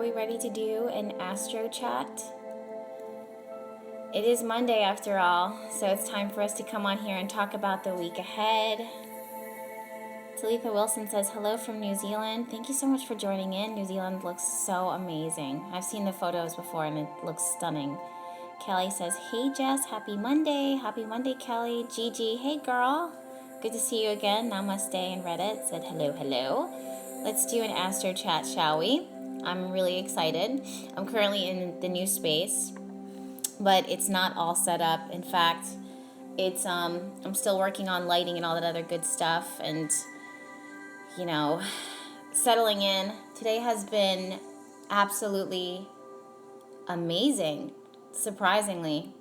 we ready to do an Astro chat? It is Monday after all, so it's time for us to come on here and talk about the week ahead. Talitha Wilson says, hello from New Zealand. Thank you so much for joining in. New Zealand looks so amazing. I've seen the photos before and it looks stunning. Kelly says, hey Jess, happy Monday. Happy Monday, Kelly. Gigi, hey girl. Good to see you again. Namaste and Reddit said hello, hello. Let's do an Astro chat, shall we? I'm really excited. I'm currently in the new space, but it's not all set up. In fact, it's I'm still working on lighting and all that other good stuff, and you know, settling in. Today has been absolutely amazing, surprisingly.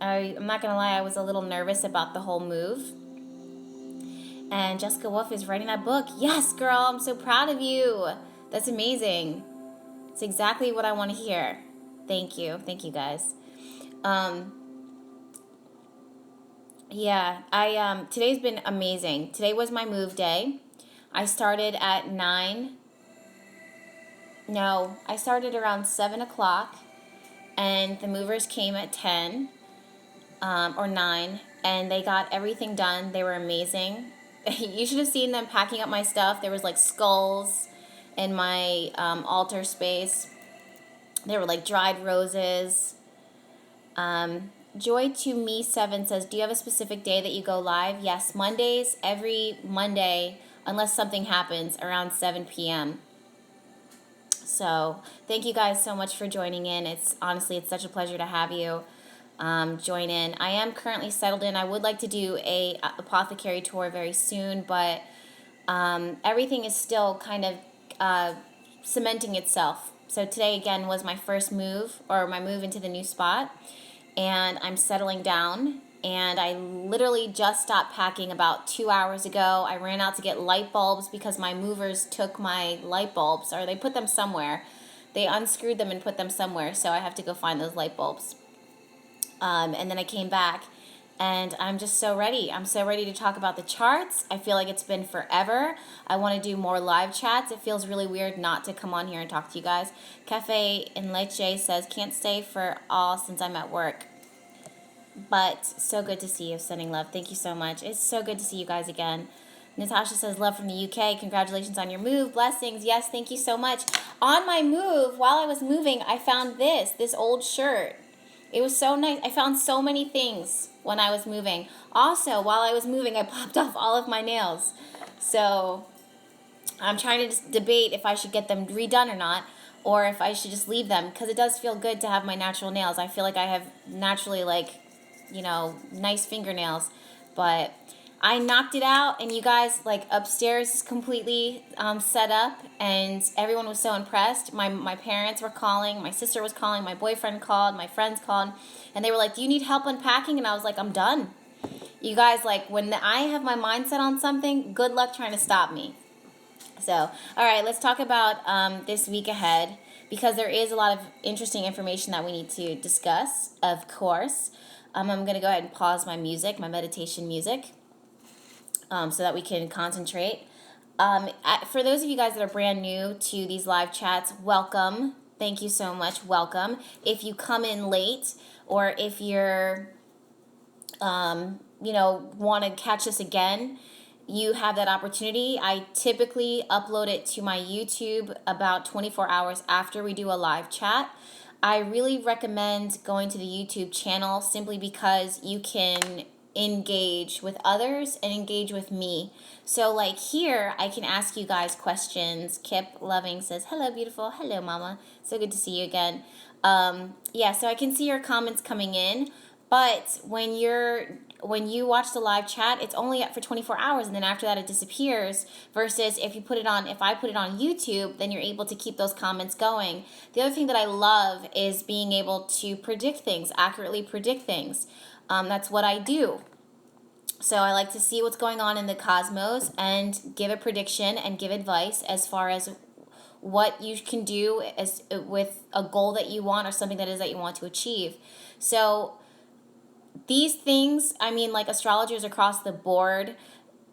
I'm not gonna lie, I was a little nervous about the whole move. And Jessica Wolf is writing that book. Yes, girl, I'm so proud of you. That's amazing. It's exactly what I want to hear. Thank you guys. Today's been amazing. Today was my move day. I started at 9. No, I started around 7 o'clock, and the movers came at 10 or 9, and they got everything done. They were amazing. You should have seen them packing up my stuff. There was like skulls in my altar space. There were like dried roses. Joy to Me 7 says, do you have a specific day that you go live? Yes, Mondays, every Monday, unless something happens, around 7 p.m. So thank you guys so much for joining in. It's such a pleasure to have you join in. I am currently settled in. I would like to do a apothecary tour very soon, but everything is still kind of cementing itself. So today again was my first move, or my move into the new spot, and I'm settling down. And I literally just stopped packing about 2 hours ago. I ran out to get light bulbs because my movers took my light bulbs, or they put them somewhere. They unscrewed them and put them somewhere, so I have to go find those light bulbs. And then I came back, and I'm just so ready. I'm so ready to talk about the charts. I feel like it's been forever. I want to do more live chats. It feels really weird not to come on here and talk to you guys. Cafe in Leche says, can't stay for all since I'm at work. But so good to see you. Sending love. Thank you so much. It's so good to see you guys again. Natasha says, love from the UK. Congratulations on your move. Blessings. Yes, thank you so much. On my move, while I was moving, I found this old shirt. It was so nice. I found so many things when I was moving. Also, while I was moving, I popped off all of my nails. So I'm trying to just debate if I should get them redone or not, or if I should just leave them, because it does feel good to have my natural nails. I feel like I have naturally, nice fingernails. But I knocked it out, and you guys, upstairs is completely set up, and everyone was so impressed. My parents were calling, my sister was calling, my boyfriend called, my friends called, and they were like, do you need help unpacking? And I was like, I'm done. You guys, when I have my mind set on something, good luck trying to stop me. So, all right, let's talk about this week ahead, because there is a lot of interesting information that we need to discuss, of course. I'm going to go ahead and pause my music, my meditation music, so that we can concentrate. For those of you guys that are brand new to these live chats, welcome. Thank you so much. Welcome. If you come in late, or if you're, want to catch us again, you have that opportunity. I typically upload it to my YouTube about 24 hours after we do a live chat. I really recommend going to the YouTube channel simply because you can engage with others and engage with me. So here, I can ask you guys questions. Kip Loving says, hello, beautiful. Hello, mama. So good to see you again. So I can see your comments coming in, but when you watch the live chat, it's only up for 24 hours, and then after that it disappears, versus if I put it on YouTube, then you're able to keep those comments going. The other thing that I love is being able to accurately predict things. That's what I do. So I like to see what's going on in the cosmos and give a prediction and give advice as far as what you can do with a goal that you want, or something that you want to achieve. So these things, astrologers across the board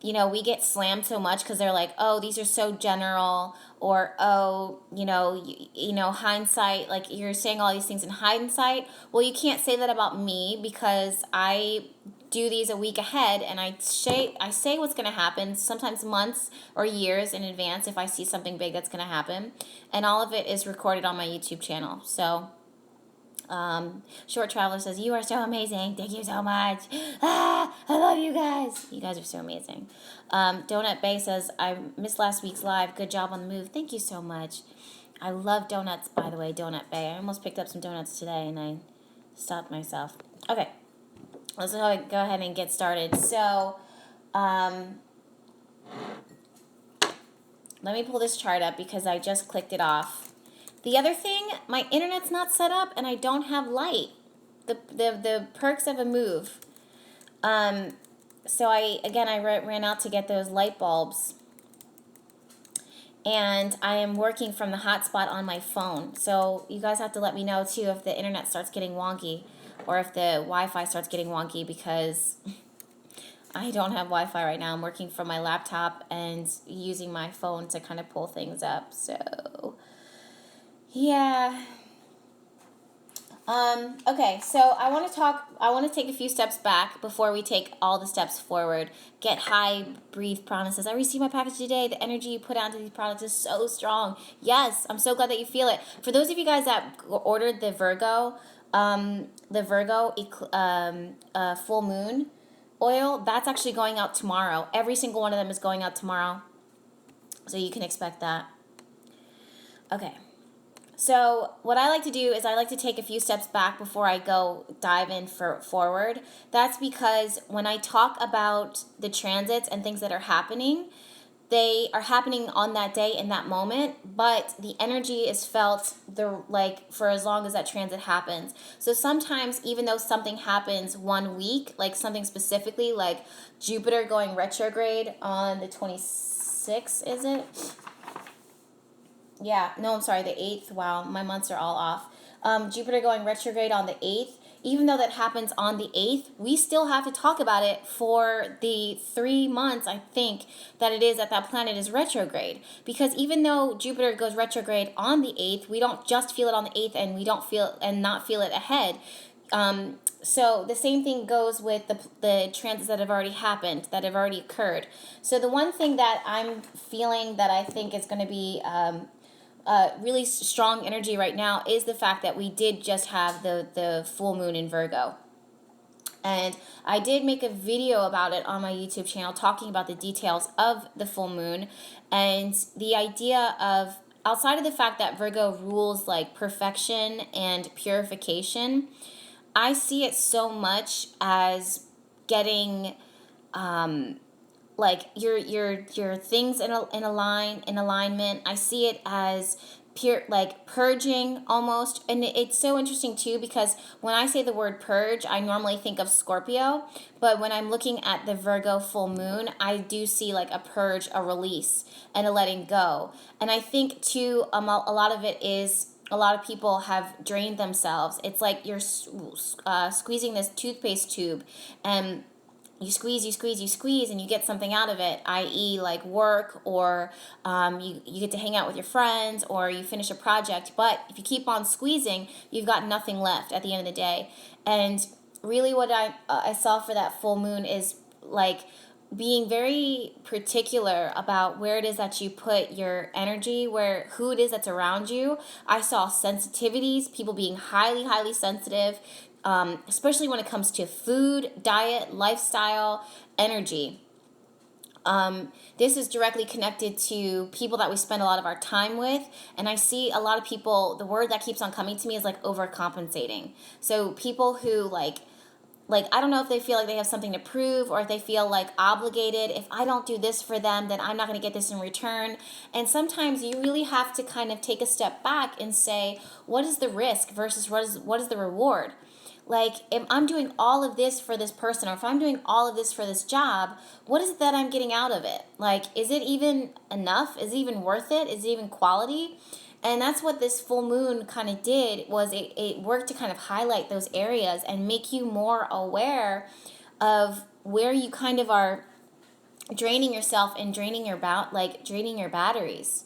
we get slammed so much because they're like, oh, these are so general, or oh, hindsight, like you're saying all these things in hindsight. Well, you can't say that about me because I do these a week ahead, and I say what's going to happen, sometimes months or years in advance if I see something big that's going to happen, and all of it is recorded on my YouTube channel. So Short Traveler says, you are so amazing. Thank you so much. I love you guys. You guys are so amazing. Donut Bay says, I missed last week's live. Good job on the move. Thank you so much. I love donuts, by the way, Donut Bay. I almost picked up some donuts today, and I stopped myself. Okay, let's go ahead and get started. So, let me pull this chart up because I just clicked it off. The other thing, my internet's not set up and I don't have light. The perks of a move. So I ran out to get those light bulbs. And I am working from the hotspot on my phone. So you guys have to let me know too if the internet starts getting wonky or if the Wi-Fi starts getting wonky, because I don't have Wi-Fi right now. I'm working from my laptop and using my phone to kind of pull things up. So yeah. Okay, so I want to take a few steps back before we take all the steps forward. Get high, breathe promises. I received my package today. The energy you put out into these products is so strong. Yes, I'm so glad that you feel it. For those of you guys that ordered the Virgo full moon oil, that's actually going out tomorrow. Every single one of them is going out tomorrow. So you can expect that. Okay. So what I like to do is I like to take a few steps back before I go dive in forward. That's because when I talk about the transits and things that are happening, they are happening on that day in that moment, but the energy is felt for as long as that transit happens. So sometimes even though something happens 1 week, like something specifically like Jupiter going retrograde on the 26th, is it? Yeah, no, I'm sorry, the 8th. Wow, my months are all off. Jupiter going retrograde on the 8th. Even though that happens on the 8th, we still have to talk about it for the 3 months, I think, that it is that planet is retrograde. Because even though Jupiter goes retrograde on the 8th, we don't just feel it on the 8th and we don't feel not feel it ahead. So the same thing goes with the transits that have already happened, that have already occurred. So the one thing that I'm feeling that I think is going to be really strong energy right now is the fact that we did just have the full moon in Virgo. And I did make a video about it on my YouTube channel talking about the details of the full moon and the idea of, outside of the fact that Virgo rules like perfection and purification, I see it so much as getting like your things in alignment. I see it as pure, like purging almost. And it's so interesting too, because when I say the word purge, I normally think of Scorpio, but when I'm looking at the Virgo full moon, I do see like a purge, a release, and a letting go. And I think too, a lot of it is, a lot of people have drained themselves. It's like you're squeezing this toothpaste tube, and you squeeze, and you get something out of it, i.e. like work, or you get to hang out with your friends, or you finish a project. But if you keep on squeezing, you've got nothing left at the end of the day. And really what I saw for that full moon is like being very particular about where it is that you put your energy, who it is that's around you. I saw sensitivities, people being highly, highly sensitive, especially when it comes to food, diet, lifestyle, energy. This is directly connected to people that we spend a lot of our time with. And I see a lot of people, the word that keeps on coming to me is like overcompensating. So people who like I don't know if they feel like they have something to prove, or if they feel like obligated. If I don't do this for them, then I'm not going to get this in return. And sometimes you really have to kind of take a step back and say, what is the risk versus what is the reward? Like, if I'm doing all of this for this person, or if I'm doing all of this for this job, what is it that I'm getting out of it? Like, is it even enough? Is it even worth it? Is it even quality? And that's what this full moon kind of did, was it worked to kind of highlight those areas and make you more aware of where you kind of are draining yourself and draining your draining your batteries.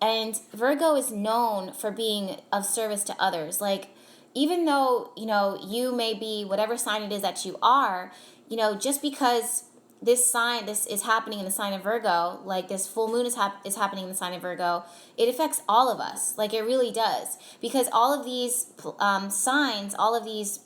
And Virgo is known for being of service to others. Like, even though, you may be whatever sign it is that you are, just because this is happening in the sign of Virgo, like this full moon is happening in the sign of Virgo, it affects all of us. Like, it really does. Because all of these signs, all of these,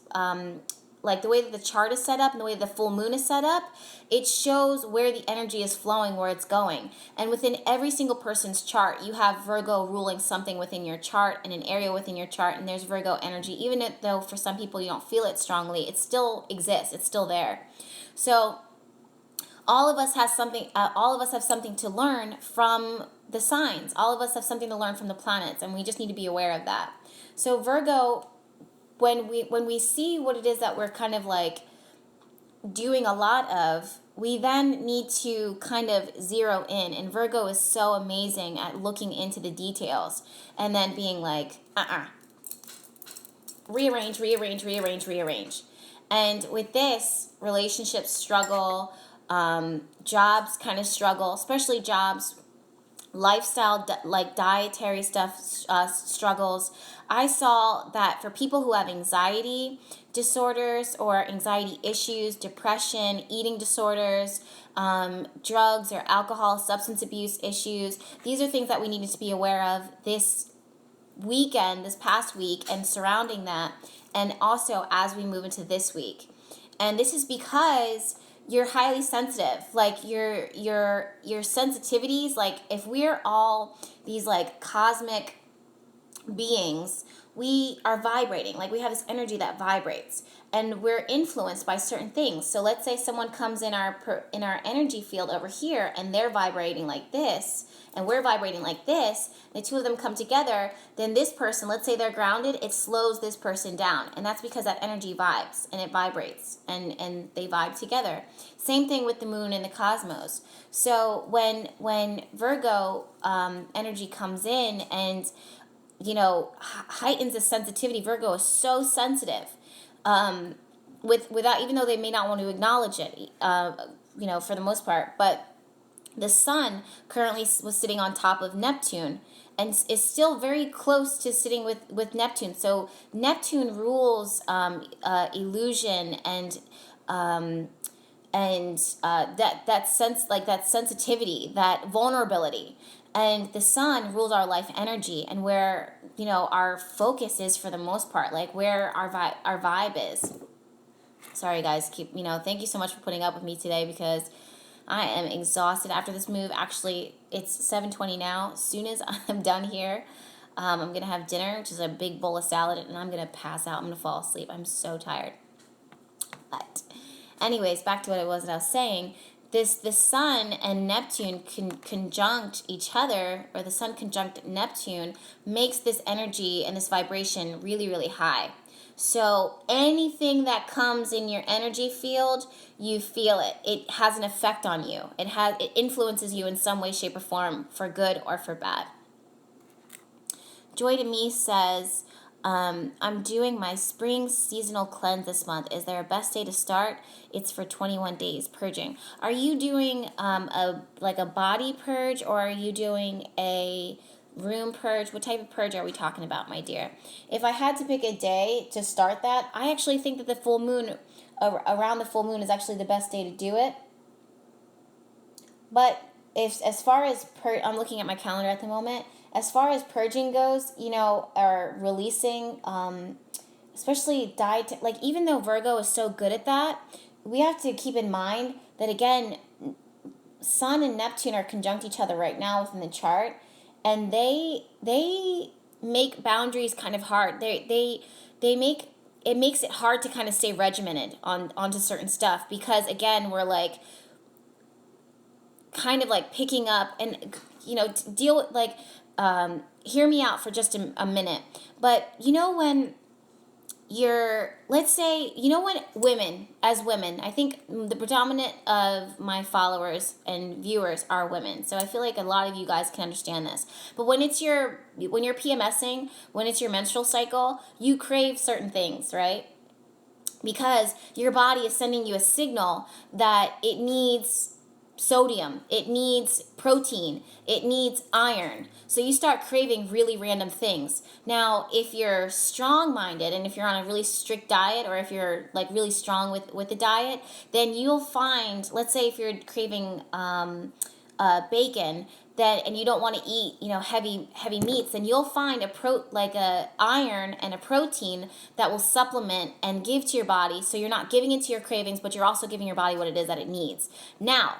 like the way that the chart is set up and the way the full moon is set up, it shows where the energy is flowing, where it's going. And within every single person's chart, you have Virgo ruling something within your chart and an area within your chart, and there's Virgo energy. Even though for some people you don't feel it strongly, it still exists. It's still there. So all of us have something to learn from the signs. All of us have something to learn from the planets, and we just need to be aware of that. So Virgo, when we see what it is that we're kind of like doing a lot of, we then need to kind of zero in. And Virgo is so amazing at looking into the details and then being like, rearrange. And with this, relationships struggle, jobs kind of struggle, especially jobs, lifestyle, like dietary stuff struggles. I saw that for people who have anxiety disorders or anxiety issues, depression, eating disorders, drugs or alcohol, substance abuse issues, these are things that we needed to be aware of this past week, and surrounding that, and also as we move into this week. And this is because you're highly sensitive. Like your sensitivities, like if we're all these like cosmic beings, we are vibrating. Like we have this energy that vibrates, and we're influenced by certain things. So let's say someone comes in our energy field over here, and they're vibrating like this, and we're vibrating like this. The two of them come together, then this person, let's say they're grounded, it slows this person down. And that's because that energy vibes and it vibrates, and they vibe together. Same thing with the moon and the cosmos. So when Virgo energy comes in and heightens the sensitivity, Virgo is so sensitive, without, even though they may not want to acknowledge it, for the most part. But the sun currently was sitting on top of Neptune, and is still very close to sitting with Neptune. So Neptune rules illusion and that sense, like that sensitivity, that vulnerability. And the sun rules our life energy, and where our focus is for the most part, like where our vibe is. Sorry guys, thank you so much for putting up with me today, because I am exhausted after this move. Actually, it's 7:20 now. As soon as I'm done here, I'm going to have dinner, which is a big bowl of salad, and I'm going to pass out. I'm going to fall asleep. I'm so tired. But anyways, back to what it was that I was saying. The sun and Neptune conjunct each other, or the sun conjunct Neptune, makes this energy and this vibration really, really high. So anything that comes in your energy field, you feel it. It has an effect on you. It influences you in some way, shape, or form, for good or for bad. Joy to Me says, I'm doing my spring seasonal cleanse this month. Is there a best day to start? It's for 21 days purging. Are you doing a body purge, or are you doing a room purge? What type of purge are we talking about, my dear? If I had to pick a day to start that, I actually think that the full moon, around the full moon, is actually the best day to do it. But as far as I'm looking at my calendar at the moment, as far as purging goes, or releasing, especially diet, like even though Virgo is so good at that, we have to keep in mind that, again, Sun and Neptune are conjunct each other right now within the chart, and they make boundaries kind of hard. They make it makes it hard to kind of stay regimented onto certain stuff, because again, we're like kind of like picking up and deal with, like, hear me out for just a minute. But when let's say, when women, I think the predominant of my followers and viewers are women. So I feel like a lot of you guys can understand this. But when you're PMSing, when it's your menstrual cycle, you crave certain things, right? Because your body is sending you a signal that it needs sodium, it needs protein, it needs iron. So you start craving really random things. Now, if you're strong-minded and if you're on a really strict diet, or if you're like really strong with the diet, then you'll find, let's say if you're craving bacon, that, and you don't want to eat, heavy meats, then you'll find a iron and a protein that will supplement and give to your body, so you're not giving into your cravings, but you're also giving your body what it is that it needs. Now,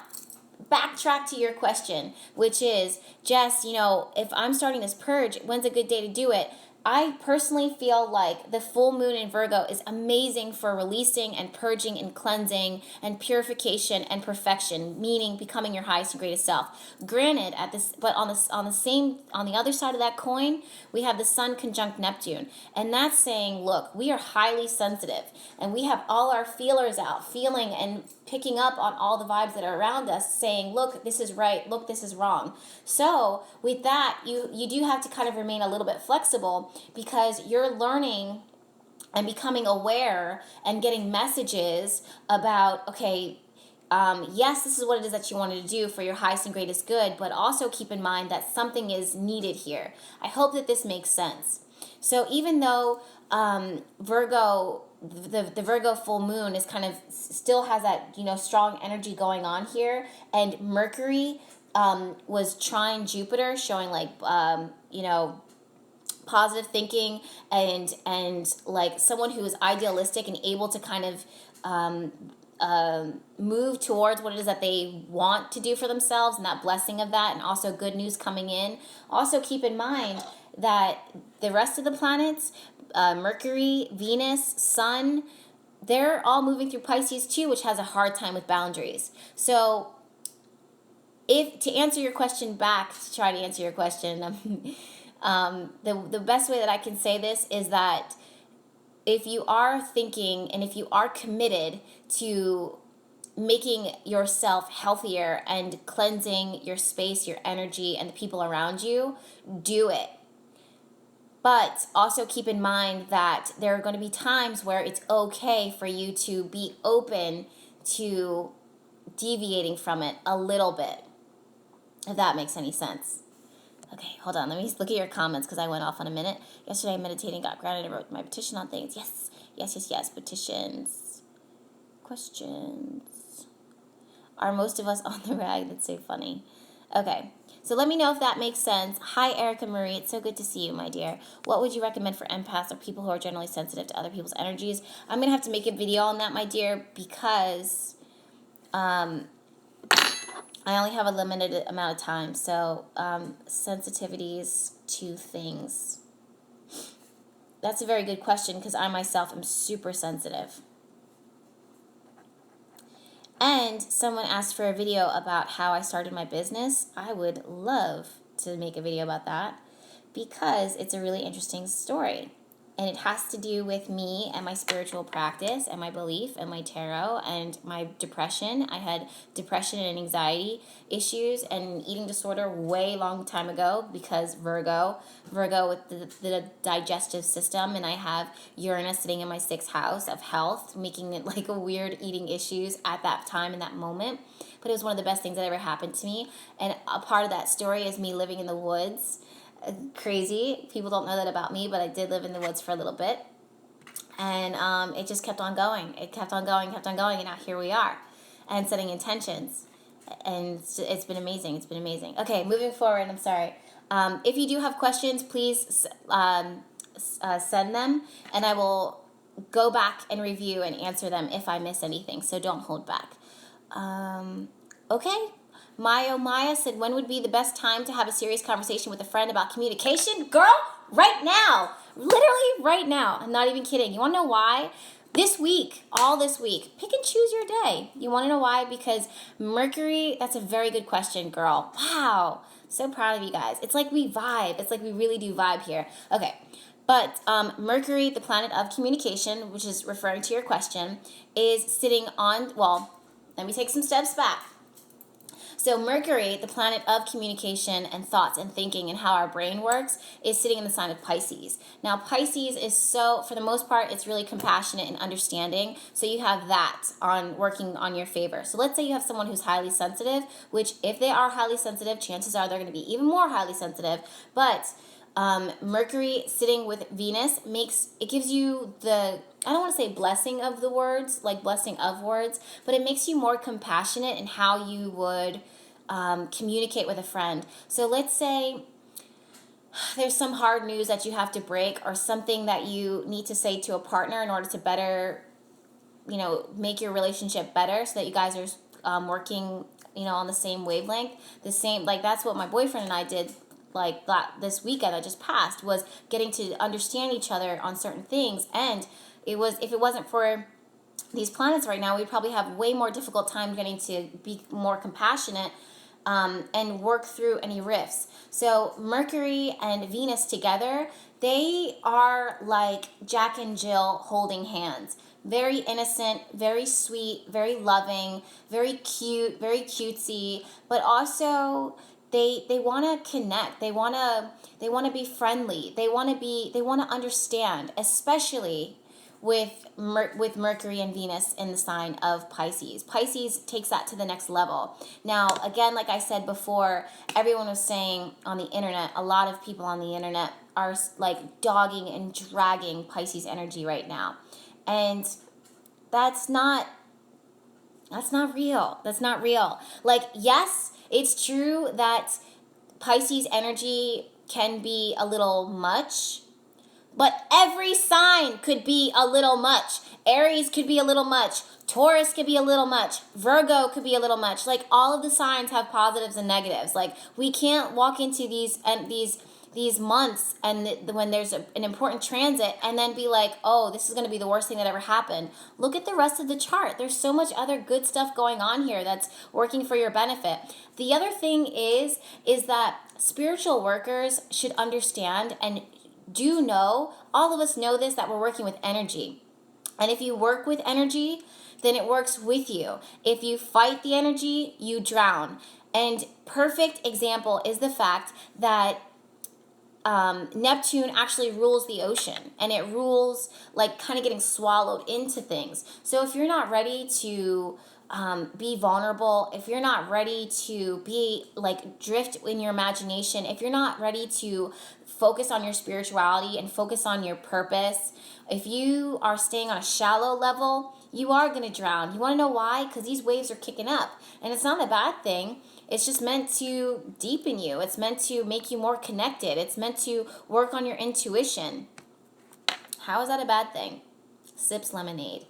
backtrack to your question, which is, Jess, if I'm starting this purge, when's a good day to do it? I personally feel like the full moon in Virgo is amazing for releasing and purging and cleansing and purification and perfection, meaning becoming your highest and greatest self. Granted, on the other side of that coin, we have the Sun conjunct Neptune, and that's saying, look, we are highly sensitive, and we have all our feelers out, feeling and picking up on all the vibes that are around us, saying, look, this is right, look, this is wrong. So with that, you do have to kind of remain a little bit flexible, because you're learning and becoming aware and getting messages about, okay, yes, this is what it is that you wanted to do for your highest and greatest good, but also keep in mind that something is needed here. I hope that this makes sense. So even though Virgo, the Virgo full moon is kind of still has that, strong energy going on here, and Mercury was trine Jupiter, showing like, positive thinking and like someone who is idealistic and able to kind of move towards what it is that they want to do for themselves, and that blessing of that, and also good news coming in. Also keep in mind that the rest of the planets, Mercury, Venus, Sun, they're all moving through Pisces too, which has a hard time with boundaries. So if to answer your question back, to try to answer your question, the best way that I can say this is that if you are thinking and if you are committed to making yourself healthier and cleansing your space, your energy, and the people around you, do it. But also keep in mind that there are going to be times where it's okay for you to be open to deviating from it a little bit, if that makes any sense. Okay, hold on. Let me look at your comments because I went off on a minute. Yesterday, meditating, got grounded, and wrote my petition on things. Yes. Petitions. Questions. Are most of us on the rag? That's so funny. Okay, so let me know if that makes sense. Hi, Erica Marie. It's so good to see you, my dear. What would you recommend for empaths or people who are generally sensitive to other people's energies? I'm going to have to make a video on that, my dear, because I only have a limited amount of time. So sensitivities to things. That's a very good question, because I myself am super sensitive. And someone asked for a video about how I started my business. I would love to make a video about that, because it's a really interesting story. And it has to do with me and my spiritual practice and my belief and my tarot and my depression. I had depression and anxiety issues and eating disorder way long time ago, because Virgo with the digestive system, and I have Uranus sitting in my 6th house of health, making it like a weird eating issues at that time in that moment. But it was one of the best things that ever happened to me. And a part of that story is me living in the woods. Crazy. People don't know that about me, but I did live in the woods for a little bit. And it just kept on going. It kept on going, and now here we are. And setting intentions. And it's been amazing. It's been amazing. Okay, moving forward, I'm sorry. If you do have questions, please send them, and I will go back and review and answer them if I miss anything, so don't hold back. Okay. Maya said, when would be the best time to have a serious conversation with a friend about communication? Girl, right now. Literally right now. I'm not even kidding. You want to know why? All this week, pick and choose your day. You want to know why? Because Mercury, that's a very good question, girl. Wow. So proud of you guys. It's like we vibe. It's like we really do vibe here. Okay. But Mercury, the planet of communication, which is referring to your question, is sitting on, well, let me take some steps back. So Mercury, the planet of communication and thoughts and thinking and how our brain works, is sitting in the sign of Pisces. Now Pisces is so, for the most part, it's really compassionate and understanding. So you have that on working on your favor. So let's say you have someone who's highly sensitive, which if they are highly sensitive, chances are they're going to be even more highly sensitive. But Mercury sitting with Venus gives you the, I don't want to say blessing of the words, like blessing of words, but it makes you more compassionate in how you would communicate with a friend. So let's say there's some hard news that you have to break, or something that you need to say to a partner in order to better, make your relationship better, so that you guys are working, on the same wavelength. That's what my boyfriend and I did, like this weekend that just passed, was getting to understand each other on certain things. And if it wasn't for these planets right now, we'd probably have way more difficult time getting to be more compassionate and work through any rifts. So Mercury and Venus together, they are like Jack and Jill holding hands. Very innocent, very sweet, very loving, very cute, very cutesy, but also they want to connect. They want to be friendly. They want to understand, especially with Mercury and Venus in the sign of Pisces. Pisces takes that to the next level. Now, again, like I said before, everyone was saying on the internet, a lot of people on the internet are like dogging and dragging Pisces energy right now. And that's not real. That's not real. Like, yes, it's true that Pisces energy can be a little much, but every sign could be a little much. Aries could be a little much. Taurus could be a little much. Virgo could be a little much. Like, all of the signs have positives and negatives. Like, we can't walk into these months and when there's an important transit and then be like, oh, this is going to be the worst thing that ever happened. Look at the rest of the chart. There's so much other good stuff going on here that's working for your benefit. The other thing is that spiritual workers should understand and do know, all of us know this, that we're working with energy. And if you work with energy, then it works with you. If you fight the energy, you drown. And perfect example is the fact that Neptune actually rules the ocean, and it rules like kind of getting swallowed into things. So if you're not ready to be vulnerable, if you're not ready to be like drift in your imagination, if you're not ready to focus on your spirituality and focus on your purpose, if you are staying on a shallow level, you are going to drown. You want to know why? Because these waves are kicking up, and it's not a bad thing. It's just meant to deepen you. It's meant to make you more connected. It's meant to work on your intuition. How is that a bad thing? Sips lemonade.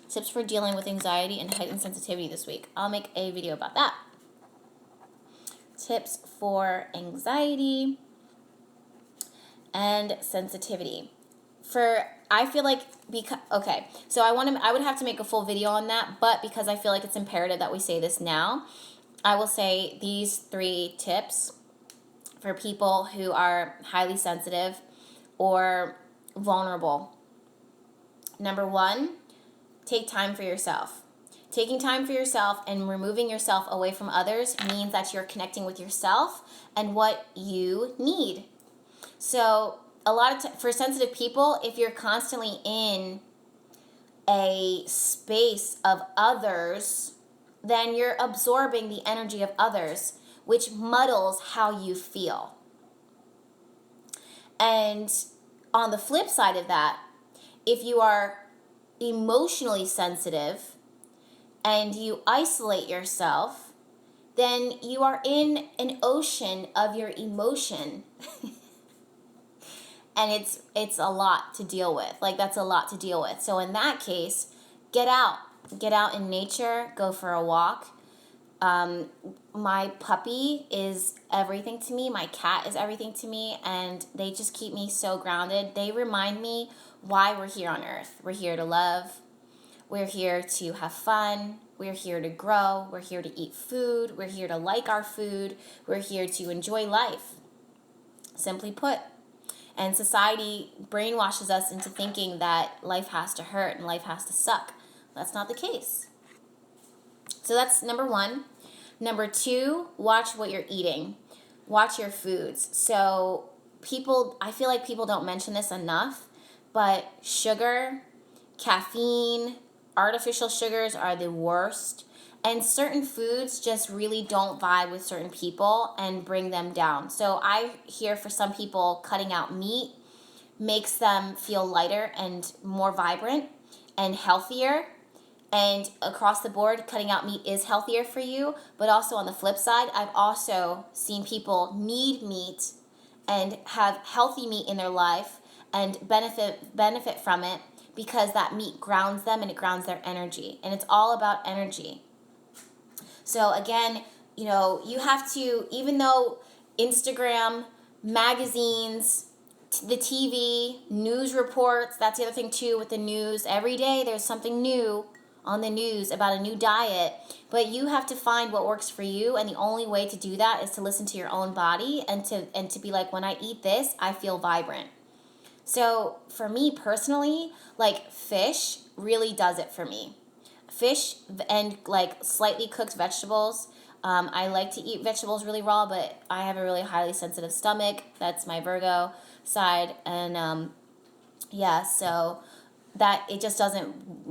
Tips for dealing with anxiety and heightened sensitivity this week. I'll make a video about that. Tips for anxiety and sensitivity. I feel like, so I would have to make a full video on that, but because I feel like it's imperative that we say this now, I will say these 3 tips for people who are highly sensitive or vulnerable. Number 1, take time for yourself. Taking time for yourself and removing yourself away from others means that you're connecting with yourself and what you need. So for sensitive people, if you're constantly in a space of others, then you're absorbing the energy of others, which muddles how you feel. And on the flip side of that, if you are emotionally sensitive and you isolate yourself, then you are in an ocean of your emotion. And it's a lot to deal with. Like, that's a lot to deal with. So in that case, get out in nature, go for a walk. My puppy is everything to me. My cat is everything to me, and they just keep me so grounded. They remind me why we're here on earth. We're here to love. We're here to have fun. We're here to grow. We're here to eat food. We're here to like our food. We're here to enjoy life. Simply put. And society brainwashes us into thinking that life has to hurt and life has to suck. That's not the case. So that's number 1. Number 2, watch what you're eating. Watch your foods. So I feel like people don't mention this enough, but sugar, caffeine, artificial sugars are the worst. And certain foods just really don't vibe with certain people and bring them down. So I hear for some people, cutting out meat makes them feel lighter and more vibrant and healthier. And across the board, cutting out meat is healthier for you. But also on the flip side, I've also seen people need meat and have healthy meat in their life and benefit from it because that meat grounds them and it grounds their energy. And it's all about energy. So again, you have to, even though Instagram, magazines, the TV, news reports, that's the other thing too with the news. Every day there's something new on the news about a new diet, but you have to find what works for you, and the only way to do that is to listen to your own body and to be like, when I eat this, I feel vibrant. So for me personally, like fish really does it for me. Fish and like slightly cooked vegetables. I like to eat vegetables really raw, but I have a really highly sensitive stomach. That's my Virgo side. And so that it just doesn't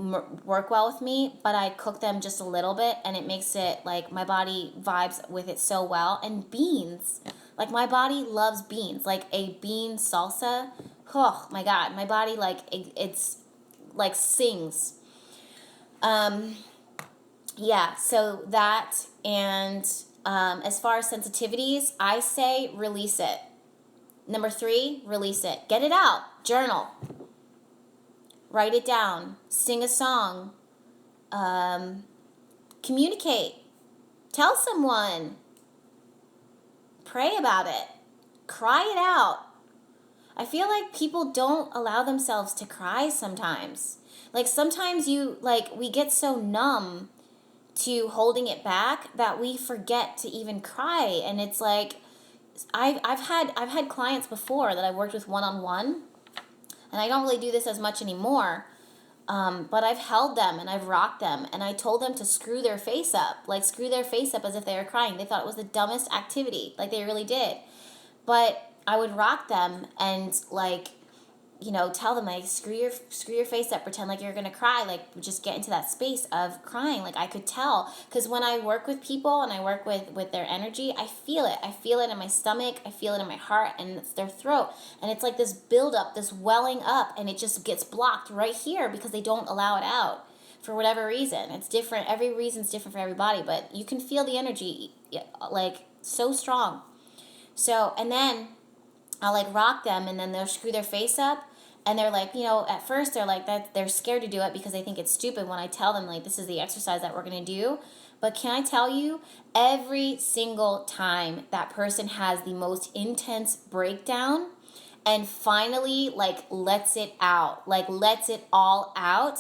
work well with me, but I cook them just a little bit and it makes it like my body vibes with it so well. And beans, like my body loves beans, like a bean salsa. Oh my God, my body it's like sings. So that, and as far as sensitivities, I say release it. Number 3, release it. Get it out. Journal. Write it down. Sing a song. Communicate. Tell someone. Pray about it. Cry it out. I feel like people don't allow themselves to cry sometimes. Like sometimes we get so numb to holding it back that we forget to even cry. And it's like, I've had clients before that I've worked with one-on-one, and I don't really do this as much anymore. But I've held them and I've rocked them and I told them to screw their face up as if they were crying. They thought it was the dumbest activity, like they really did. But I would rock them and tell them like screw your face up, pretend like you're gonna cry, like just get into that space of crying. Like I could tell, because when I work with people and I work with their energy, I feel it in my stomach, I feel it in my heart, and it's their throat, and it's like this build up, this welling up, and it just gets blocked right here because they don't allow it out for whatever reason. It's different, every reason's different for everybody, but you can feel the energy like so strong. So, and then I'll like rock them and then they'll screw their face up. And they're like, at first they're like that, they're scared to do it because they think it's stupid when I tell them like, this is the exercise that we're going to do. But can I tell you, every single time that person has the most intense breakdown and finally lets it out, lets it all out,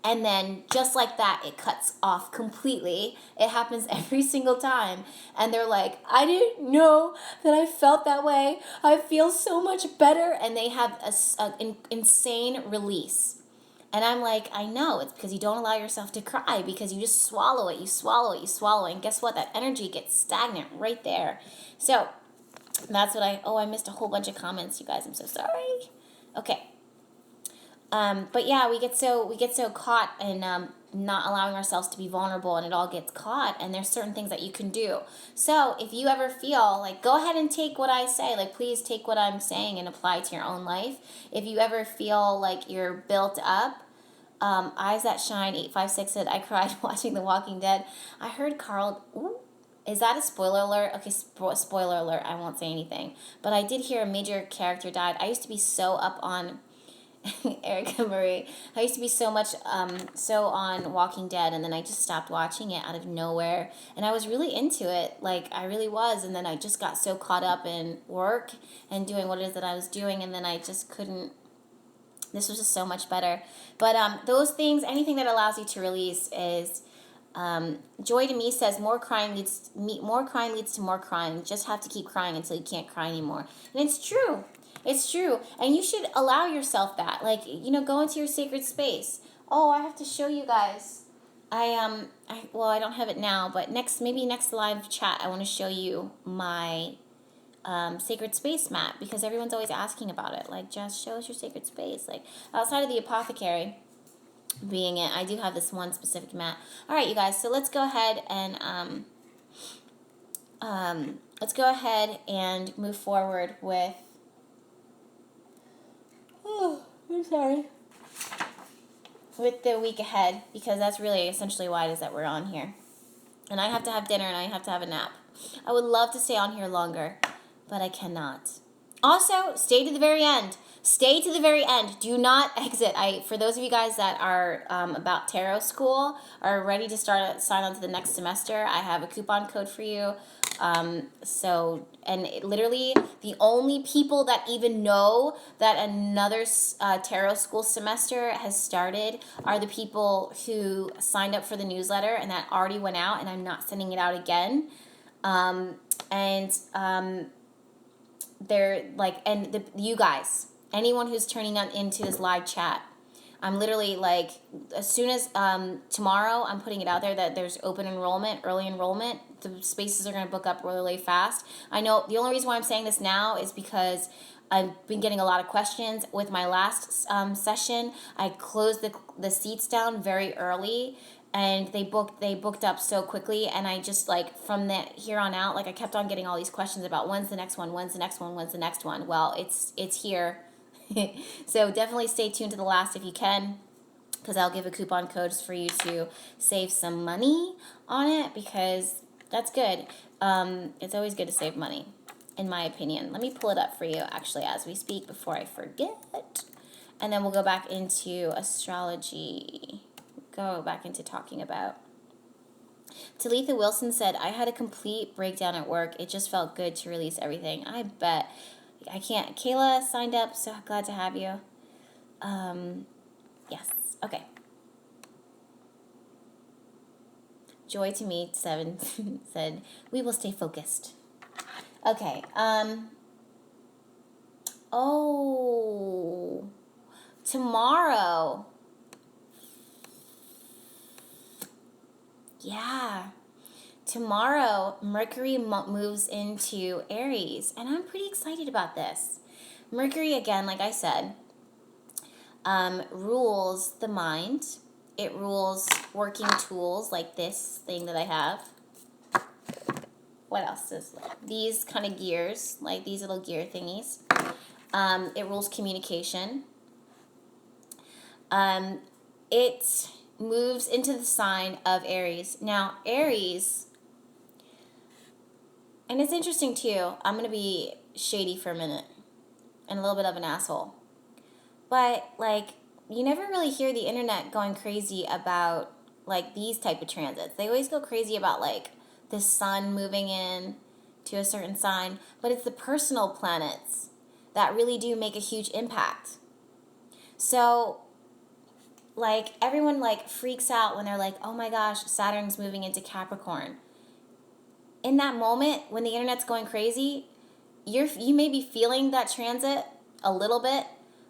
and then just like that, it cuts off completely. It happens every single time. And they're like, I didn't know that I felt that way. I feel so much better. And they have an insane release. And I'm like, I know. It's because you don't allow yourself to cry, because you just swallow it. You swallow it. You swallow it. And guess what? That energy gets stagnant right there. So that's what I missed a whole bunch of comments, you guys. I'm so sorry. Okay. But yeah, we get so caught in not allowing ourselves to be vulnerable, and it all gets caught, and there's certain things that you can do. So if you ever feel like, go ahead and take what I say, please take what I'm saying and apply it to your own life. If you ever feel like you're built up, Eyes That Shine 856 said, I cried watching The Walking Dead. I heard Carl, ooh, is that a spoiler alert? Okay, spoiler alert, I won't say anything. But I did hear a major character died. I used to be so up on Erica Marie. I used to be so on Walking Dead, and then I just stopped watching it out of nowhere. And I was really into it, I really was. And then I just got so caught up in work and doing what it is that I was doing, and then I just couldn't. This was just so much better. But those things, anything that allows you to release is. Joy to Me says more crying leads to more crying. Just have to keep crying until you can't cry anymore, and it's true. It's true. And you should allow yourself that. Like, go into your sacred space. Oh, I have to show you guys. I don't have it now, but maybe next live chat, I want to show you my sacred space mat, because everyone's always asking about it. Like, just show us your sacred space. Like, outside of the apothecary being it, I do have this one specific mat. All right, you guys. So let's go ahead and move forward with. Oh, I'm sorry. With the week ahead, because that's really essentially why it is that we're on here. And I have to have dinner and I have to have a nap. I would love to stay on here longer, but I cannot. Also, stay to the very end. Stay to the very end. Do not exit. For those of you guys that are about tarot school, are ready to sign on to the next semester, I have a coupon code for you. Literally the only people that even know that another tarot school semester has started are the people who signed up for the newsletter and that already went out, and I'm not sending it out again. They're like, you guys, anyone who's turning on into this live chat, I'm literally like, as soon as tomorrow, I'm putting it out there that there's open enrollment, early enrollment. The spaces are going to book up really fast. I know the only reason why I'm saying this now is because I've been getting a lot of questions. With my last session, I closed the seats down very early, and they booked up so quickly, and I just, like, from here on out, like, I kept on getting all these questions about when's the next one. Well, it's here. So definitely stay tuned to the last if you can, because I'll give a coupon code for you to save some money on it, because that's good. It's always good to save money, in my opinion. Let me pull it up for you, actually, as we speak, before I forget. And then we'll go back into astrology. Go back into talking about. Talitha Wilson said, I had a complete breakdown at work. It just felt good to release everything. I bet. I can't. Kayla signed up, so glad to have you. Yes. Okay. Joy to me 7 said, we will stay focused. Okay. Tomorrow. Yeah. Tomorrow, Mercury moves into Aries, and I'm pretty excited about this. Mercury, again, like I said, rules the mind. It rules working tools like this thing that I have. What else is these kind of gears, like these little gear thingies. It rules communication. It moves into the sign of Aries. Now, Aries, and it's interesting too, I'm going to be shady for a minute and a little bit of an asshole. But, like, you never really hear the internet going crazy about, like, these type of transits. They always go crazy about, like, the sun moving in to a certain sign. But it's the personal planets that really do make a huge impact. So, like, everyone, like, freaks out when they're like, oh my gosh, Saturn's moving into Capricorn. In that moment, when the internet's going crazy, you may be feeling that transit a little bit,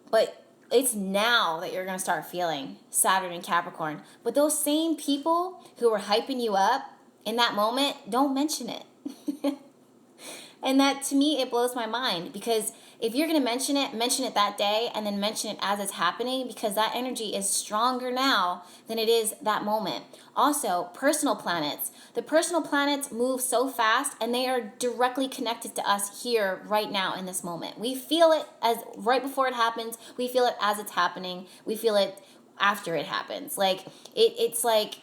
but it's now that you're going to start feeling Saturn and Capricorn. But those same people who were hyping you up in that moment, don't mention it. And that, to me, it blows my mind, because if you're going to mention it that day, and then mention it as it's happening, because that energy is stronger now than it is that moment. Also, personal planets. The personal planets move so fast, and they are directly connected to us here right now in this moment. We feel it as right before it happens. We feel it as it's happening. We feel it after it happens. Like it's like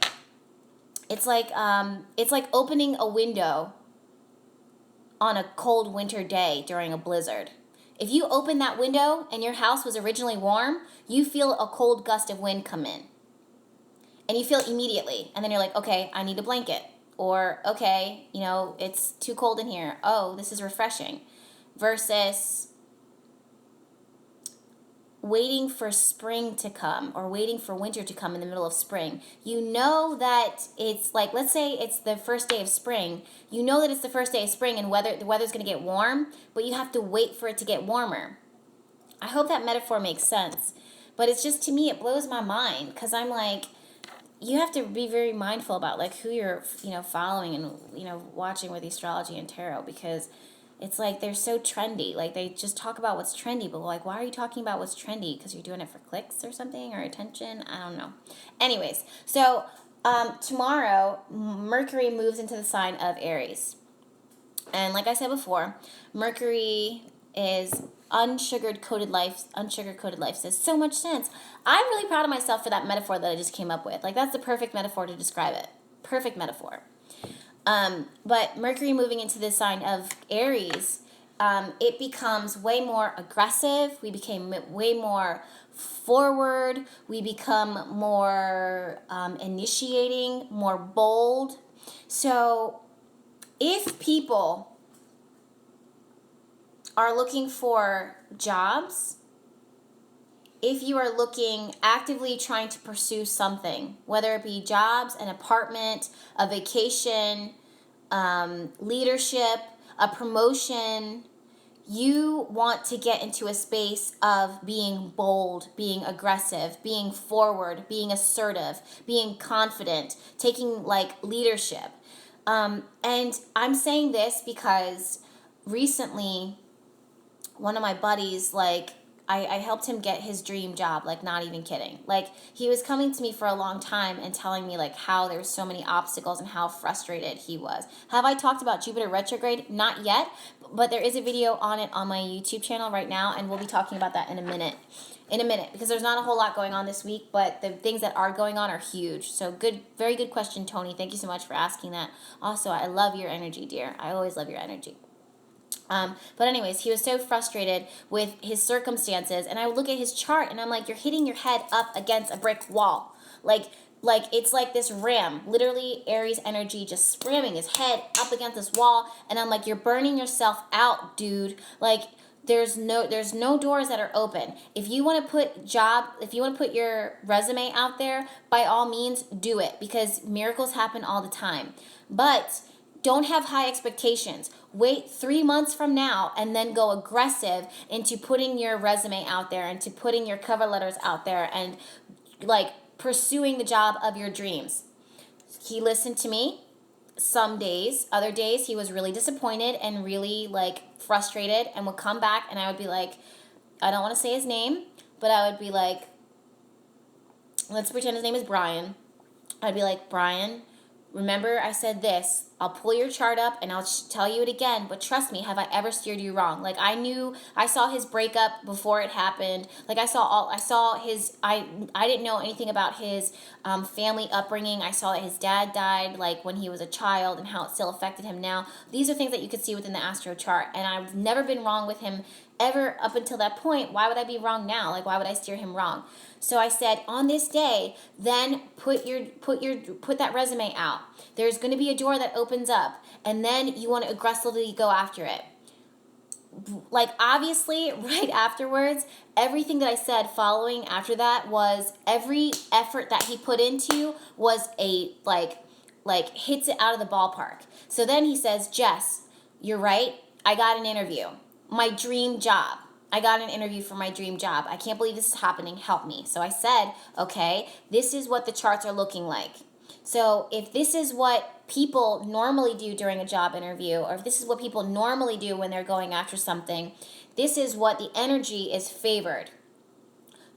opening a window on a cold winter day during a blizzard. If you open that window and your house was originally warm, you feel a cold gust of wind come in. And you feel it immediately. And then you're like, okay, I need a blanket. Or, okay, it's too cold in here. Oh, this is refreshing. Versus waiting for spring to come or waiting for winter to come in the middle of spring. You know that it's like, let's say it's the first day of spring. You know that it's the first day of spring and the weather's going to get warm, but you have to wait for it to get warmer. I hope that metaphor makes sense. But it's just, to me, it blows my mind, because I'm like, you have to be very mindful about like who you're, following and, watching with astrology and tarot, because it's like they're so trendy. Like, they just talk about what's trendy, but like, why are you talking about what's trendy? Because you're doing it for clicks or something, or attention? I don't know. Anyways, so tomorrow, Mercury moves into the sign of Aries. And like I said before, Mercury is unsugared coated life. Unsugared coated life says so much sense. I'm really proud of myself for that metaphor that I just came up with. Like, that's the perfect metaphor to describe it. Perfect metaphor. But Mercury moving into the sign of Aries, it becomes way more aggressive. We became way more forward. We become more initiating, more bold. So if people are looking for jobs, if you are looking, actively trying to pursue something, whether it be jobs, an apartment, a vacation, leadership, a promotion, you want to get into a space of being bold, being aggressive, being forward, being assertive, being confident, taking like leadership. And I'm saying this because recently one of my buddies, like, I helped him get his dream job, like, not even kidding. Like, he was coming to me for a long time and telling me, like, how there were so many obstacles and how frustrated he was. Have I talked about Jupiter retrograde? Not yet, but there is a video on it on my YouTube channel right now, and we'll be talking about that in a minute. Because there's not a whole lot going on this week, but the things that are going on are huge. So good, very good question, Tony. Thank you so much for asking that. Also, I love your energy, dear. I always love your energy. But anyways, he was so frustrated with his circumstances, and I would look at his chart, and I'm like, you're hitting your head up against a brick wall. Like it's like this ram, literally Aries energy just ramming his head up against this wall, and I'm like, you're burning yourself out, dude. Like, there's no doors that are open. If you want to put your resume out there, by all means do it, because miracles happen all the time. But don't have high expectations. Wait 3 months from now and then go aggressive into putting your resume out there, and to putting your cover letters out there, and like pursuing the job of your dreams. He listened to me some days. Other days he was really disappointed and really like frustrated, and would come back, and I would be like, I don't want to say his name, but I would be like, let's pretend his name is Brian. I'd be like, Brian, remember I said this. I'll pull your chart up and I'll tell you it again, but trust me, have I ever steered you wrong? Like, I saw his breakup before it happened. Like, I didn't know anything about his family upbringing. I saw that his dad died like when he was a child, and how it still affected him now. These are things that you could see within the astro chart, and I've never been wrong with him ever up until that point. Why would I be wrong now? Like, why would I steer him wrong? So I said, on this day, then put that resume out. There's going to be a door that opens up, and then you want to aggressively go after it. Like, obviously, right afterwards, everything that I said following after that was, every effort that he put into was a like hits it out of the ballpark. So then he says, Jess, you're right. I got an interview. My dream job. I got an interview for my dream job. I can't believe this is happening. Help me. So I said, okay, this is what the charts are looking like. So if this is what people normally do during a job interview, or if this is what people normally do when they're going after something, this is what the energy is favored.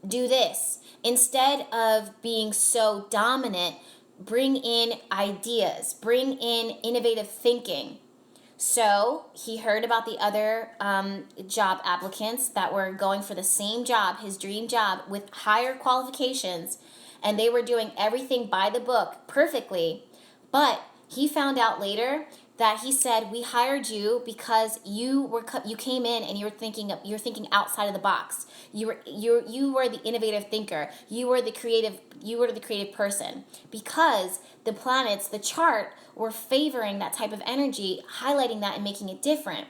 Do this. Instead of being so dominant, bring in ideas, bring in innovative thinking. So he heard about the other job applicants that were going for the same job, his dream job, with higher qualifications, and they were doing everything by the book perfectly. But he found out later that he said, we hired you because you came in and you're thinking outside of the box. You were the innovative thinker. You were the creative person, because the planets, the chart, were favoring that type of energy, highlighting that and making it different.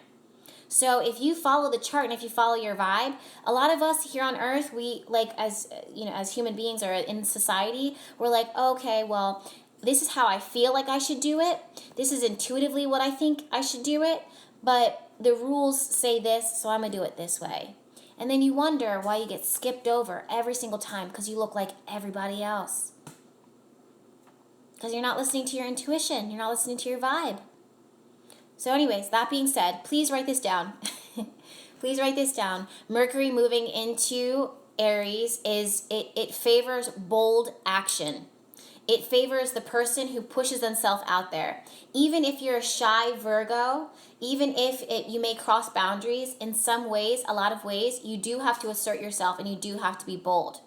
So if you follow the chart and if you follow your vibe, a lot of us here on Earth, we as human beings or in society, we're like, okay, well, this is how I feel like I should do it. This is intuitively what I think I should do it, but the rules say this, so I'm going to do it this way. And then you wonder why you get skipped over every single time because you look like everybody else. Because you're not listening to your intuition. You're not listening to your vibe. So anyways, that being said, please write this down. Please write this down. Mercury moving into Aries it favors bold action. It favors the person who pushes themselves out there. Even if you're a shy Virgo, even if you may cross boundaries, in some ways, a lot of ways, you do have to assert yourself and you do have to be bold.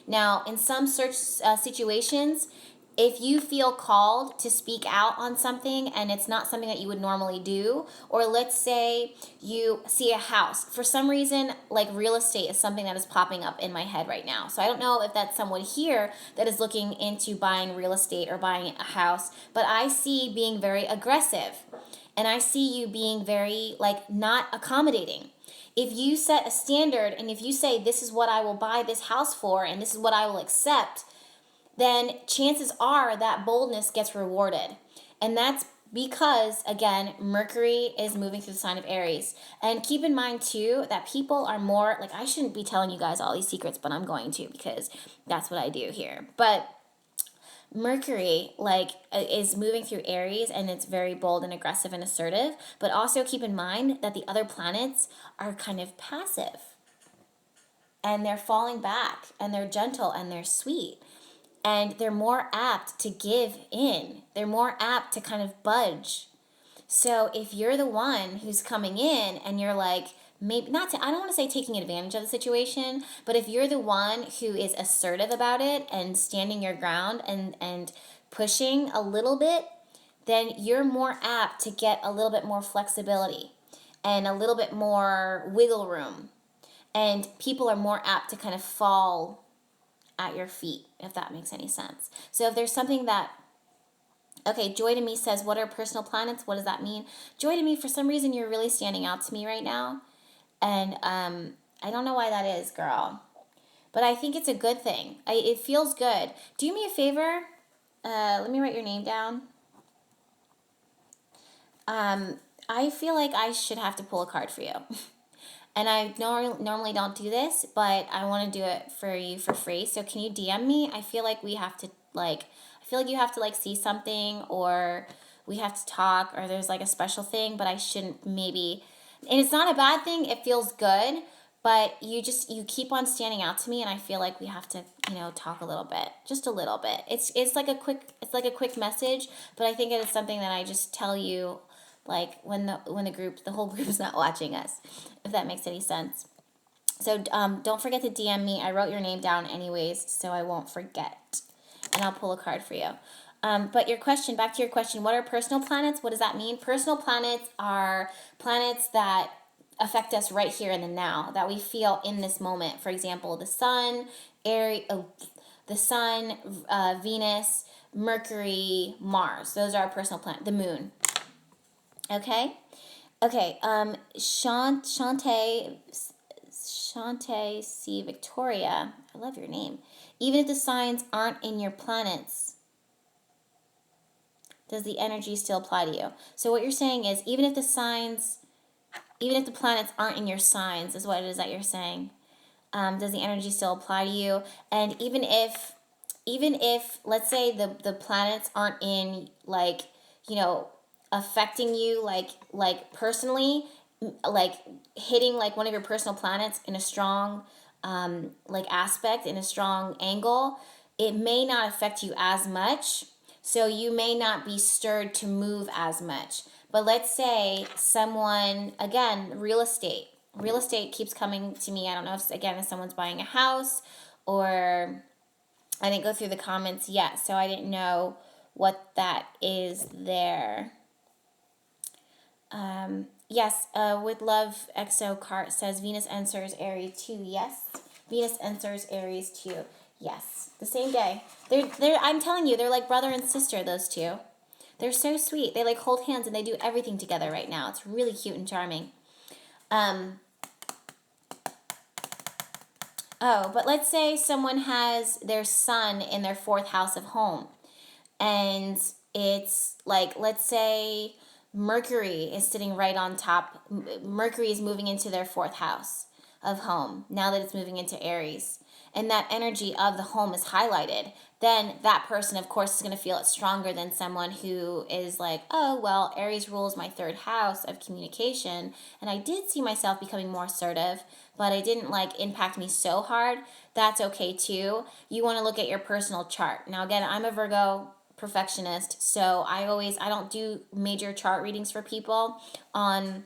Now, in some situations, if you feel called to speak out on something and it's not something that you would normally do, or let's say you see a house, for some reason, like real estate is something that is popping up in my head right now. So I don't know if that's someone here that is looking into buying real estate or buying a house, but I see being very aggressive and I see you being very like not accommodating. If you set a standard and if you say this is what I will buy this house for and this is what I will accept, then chances are that boldness gets rewarded. And that's because, again, Mercury is moving through the sign of Aries. And keep in mind, too, that people are more, like, I shouldn't be telling you guys all these secrets, but I'm going to because that's what I do here. But Mercury, like, is moving through Aries, and it's very bold and aggressive and assertive. But also keep in mind that the other planets are kind of passive. And they're falling back, and they're gentle, and they're sweet. And they're more apt to give in. They're more apt to kind of budge. So if you're the one who's coming in and you're like, maybe not to, I don't want to say taking advantage of the situation, but if you're the one who is assertive about it and standing your ground and pushing a little bit, then you're more apt to get a little bit more flexibility and a little bit more wiggle room. And people are more apt to kind of fall at your feet, if that makes any sense. So if there's something that, okay, Joy to Me says, what are personal planets? What does that mean? Joy to Me, for some reason, you're really standing out to me right now. And I don't know why that is, girl. But I think it's a good thing. It feels good. Do me a favor. Let me write your name down. I feel like I should have to pull a card for you. And I normally don't do this, but I want to do it for you for free. So can you DM me? I feel like we have to I feel like you have to see something, or we have to talk, or there's a special thing, but I shouldn't maybe. And it's not a bad thing. It feels good, but you keep on standing out to me, and I feel like we have to, talk a little bit, just a little bit. It's like a quick message, but I think it is something that I just tell you. When the whole group is not watching us, if that makes any sense. So don't forget to DM me. I wrote your name down anyways, so I won't forget. And I'll pull a card for you. But back to your question, what are personal planets? What does that mean? Personal planets are planets that affect us right here in the now, that we feel in this moment. For example, the sun, Venus, Mercury, Mars. Those are our personal planets. The moon. Okay. Shantae C. Victoria, I love your name. Even if the signs aren't in your planets, does the energy still apply to you? So what you're saying is, even if the planets aren't in your signs, is what it is that you're saying. Does the energy still apply to you? And even if let's say the planets aren't in affecting you personally, hitting one of your personal planets in a strong aspect, in a strong angle, it may not affect you as much, so you may not be stirred to move as much. But let's say someone, again, real estate keeps coming to me. I don't know if someone's buying a house, or I didn't go through the comments yet, so I didn't know what that is there. Yes, with love, Exo Cart says Venus enters Aries too. Yes, Venus enters Aries too. Yes, the same day. They're. I'm telling you, they're like brother and sister. Those two, they're so sweet. They hold hands and they do everything together right now. It's really cute and charming. But let's say someone has their sun in their 4th house of home, and it's let's say Mercury is sitting right on top. Mercury is moving into their 4th house. of home now that it's moving into Aries, and that energy of the home is highlighted, then that person, of course, is going to feel it stronger than someone who is like, oh, well, Aries rules my third house of communication, and I did see myself becoming more assertive, but it didn't like impact me so hard. That's okay too. You want to look at your personal chart. Now, again, I'm a Virgo perfectionist, so I don't do major chart readings for people on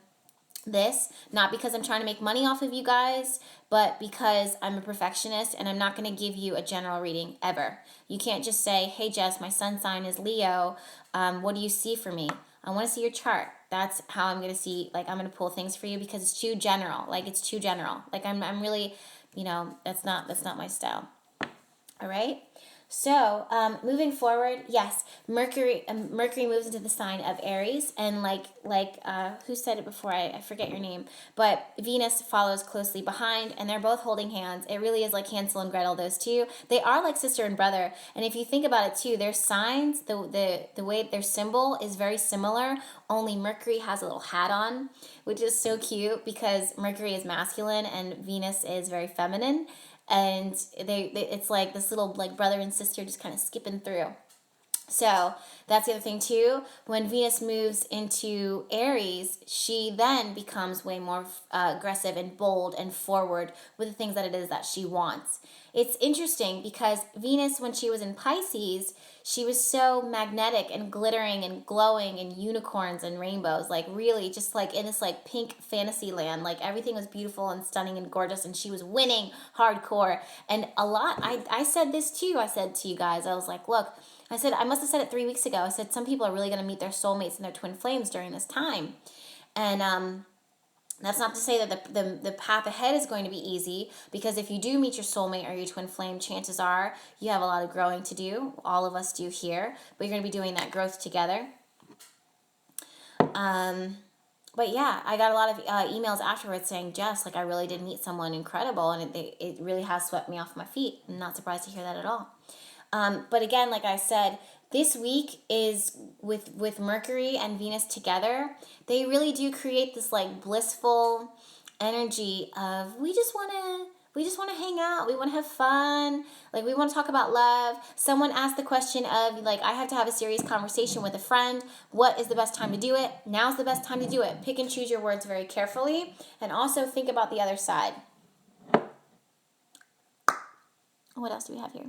this, not because I'm trying to make money off of you guys, but because I'm a perfectionist and I'm not going to give you a general reading ever. You can't just say, hey Jess, my sun sign is Leo, what do you see for me? I want to see your chart. That's how I'm going to see, like, I'm going to pull things for you, because it's too general. Like, it's too general. Like, I'm really, that's not my style. All right. So, moving forward, yes, Mercury moves into the sign of Aries, and who said it before? I forget your name, but Venus follows closely behind, and they're both holding hands. It really is like Hansel and Gretel. Those two, they are like sister and brother. And if you think about it too, their signs, the way their symbol is very similar. Only Mercury has a little hat on, which is so cute because Mercury is masculine and Venus is very feminine. And it's like this little like brother and sister just kind of skipping through. So that's the other thing too. When Venus moves into Aries, she then becomes way more aggressive and bold and forward with the things that it is that she wants. It's interesting because Venus, when she was in Pisces, she was so magnetic and glittering and glowing and unicorns and rainbows, like really just like in this like pink fantasy land. Like everything was beautiful and stunning and gorgeous, and she was winning hardcore. And I said this too. I said to you guys, I was like, look, I said, I must have said it 3 weeks ago. I said, some people are really going to meet their soulmates and their twin flames during this time. And that's not to say that the path ahead is going to be easy, because if you do meet your soulmate or your twin flame, chances are you have a lot of growing to do. All of us do here, but you're going to be doing that growth together. But yeah, I got a lot of emails afterwards saying, Jess, like I really did meet someone incredible, and it really has swept me off my feet. I'm not surprised to hear that at all. But again, like I said, this week is with Mercury and Venus together. They really do create this like blissful energy of we just want to hang out. We want to have fun. Like we want to talk about love. Someone asked the question of like, I have to have a serious conversation with a friend. What is the best time to do it? Now's the best time to do it. Pick and choose your words very carefully, and also think about the other side. What else do we have here?